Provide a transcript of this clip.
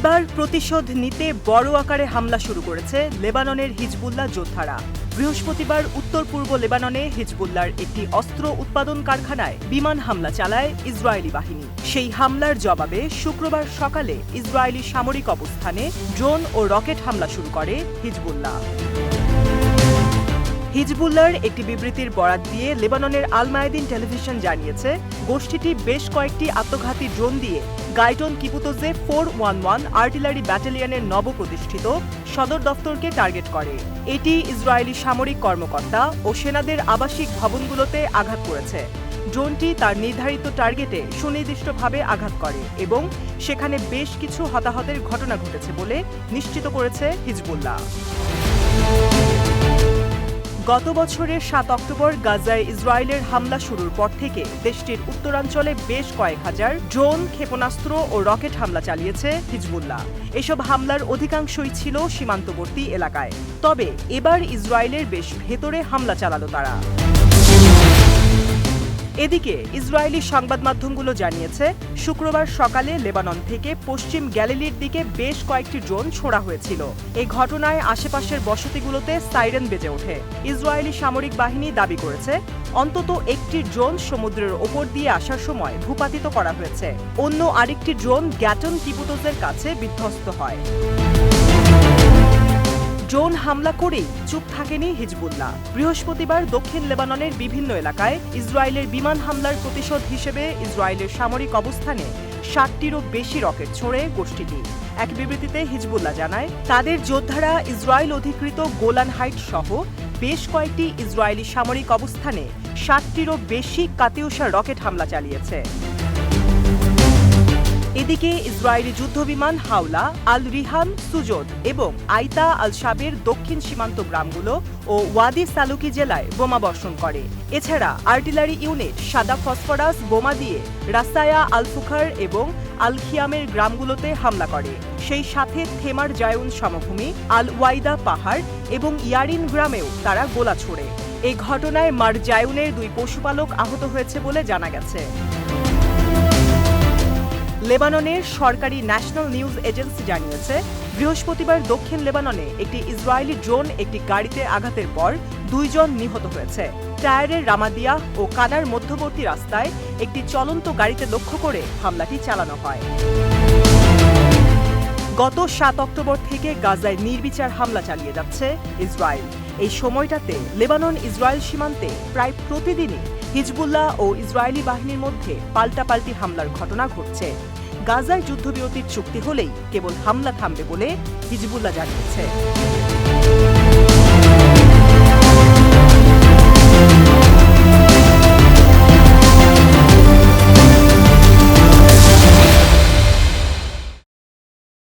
এবার প্রতিশোধ নিতে বড় আকারে হামলা শুরু করেছে লেবাননের হিজবুল্লাহ যোদ্ধারা। বৃহস্পতিবার উত্তর পূর্ব লেবাননে হিজবুল্লাহর একটি অস্ত্র উৎপাদন কারখানায় বিমান হামলা চালায় ইসরায়েলি বাহিনী। সেই হামলার জবাবে শুক্রবার সকালে ইসরায়েলি সামরিক অবস্থানে ড্রোন ও রকেট হামলা শুরু করে হিজবুল্লাহ। হিজবুল্লাহর একটি বিবৃতির বরাত দিয়ে লেবাননের আল মায়াদিন টেলিভিশন জানিয়েছে, গোষ্ঠীটি বেশ কয়েকটি আত্মঘাতী ড্রোন দিয়ে গাইটন কিবুতজে 411 আর্টিলারি ব্যাটালিয়নের নবপ্রতিষ্ঠিত সদর দফতরকে টার্গেট করে। এটি ইসরায়েলি সামরিক কর্মকর্তা ও সেনাদের আবাসিক ভবনগুলোতে আঘাত করেছে। ড্রোনটি তার নির্ধারিত টার্গেটে সুনির্দিষ্টভাবে আঘাত করে এবং সেখানে বেশ কিছু হতাহতের ঘটনা ঘটেছে বলে নিশ্চিত করেছে হিজবুল্লাহ। গত বছরের 7 অক্টোবর গাজায় ইসরায়েলের হামলা শুরুর পর থেকে দেশটির উত্তরাঞ্চলে বেশ কয়েক হাজার ড্রোন, ক্ষেপণাস্ত্র ও রকেট হামলা চালিয়েছে হিজবুল্লাহ। এসব হামলার অধিকাংশই ছিল সীমান্তবর্তী এলাকায়। তবে এবার ইসরায়েলের বেশ ভেতরে হামলা চালালো তারা। এদিকে ইসরায়েলি সংবাদ মাধ্যমগুলো জানিয়েছে, শুক্রবার সকালে লেবানন থেকে পশ্চিম গ্যালিলির দিকে বেশ কয়েকটি ড্রোন ছোড়া হয়েছিল। এই ঘটনায় আশেপাশের বসতিগুলোতে সাইরেন বেজে ওঠে। ইসরায়েলি সামরিক বাহিনী দাবি করেছে, অন্তত একটি ড্রোন সমুদ্রের ওপর দিয়ে আসার সময় ভূপাতিত করা হয়েছে। অন্য আরেকটি ড্রোন গ্যাটন কিবুতজের কাছে বিধ্বস্ত হয়। ড্রোন হামলা করেই চুপ থাকেনি হিজবুল্লাহ। বৃহস্পতিবার দক্ষিণ লেবাননের বিভিন্ন এলাকায় ইসরায়েলের বিমান হামলার প্রতিশোধ হিসেবে ইসরায়েলের সামরিক অবস্থানে 60টিরও বেশি রকেট ছোড়ে গোষ্ঠীটি। এক বিবৃতিতে হিজবুল্লাহ জানায়, তাদের যোদ্ধারা ইসরায়েল অধিকৃত গোলান হাইট সহ বেশ কয়েকটি ইসরায়েলি সামরিক অবস্থানে 60টিরও বেশি কাতিউশা রকেট হামলা চালিয়েছে। এদিকে ইসরায়েলি যুদ্ধবিমান হাওলা, আল রিহান, সুজোদ এবং আইতা আল শাবের দক্ষিণ সীমান্ত গ্রামগুলো ও ওয়াদি সালুকি জেলায় বোমা বর্ষণ করে। এছাড়া আর্টিলারি ইউনিট সাদা ফসফরাস বোমা দিয়ে রাসায়া, আল ফুখার এবং আল খিয়ামের গ্রামগুলোতে হামলা করে। সেই সাথে থেমার জায়ুন সমভূমি, আল ওয়াইদা পাহাড় এবং ইয়ারিন গ্রামেও তারা গোলা ছোড়ে। এই ঘটনায় মার জায়ুনের 2 পশুপালক আহত হয়েছে বলে জানা গেছে। লেবাননের সরকারি ন্যাশনাল নিউজ এজেন্সি জানিয়েছে, বৃহস্পতিবার দক্ষিণ লেবাননে একটি ইসরায়েলি ড্রোন একটি গাড়িতে আঘাতের পর 2 জন নিহত হয়েছে। টায়ারের রামাদিয়া ও কানার মধ্যবর্তী রাস্তায় একটি চলন্ত গাড়িতে লক্ষ্য করে হামলাটি চালানো হয়। গত 7 অক্টোবর থেকে গাজায় নির্বিচার হামলা চালিয়ে যাচ্ছে ইসরায়েল। এই সময়টাতে লেবানন ইসরায়েল সীমান্তে প্রায় প্রতিদিনই হিজবুল্লাহ ও ইসরায়েলি বাহিনীর মধ্যে পাল্টাপাল্টি হামলার ঘটনা ঘটছে। গাজায় যুদ্ধবিরতির চুক্তি হলেই কেবল হামলা থামবে বলে হিজবুল্লাহ জানিয়েছে।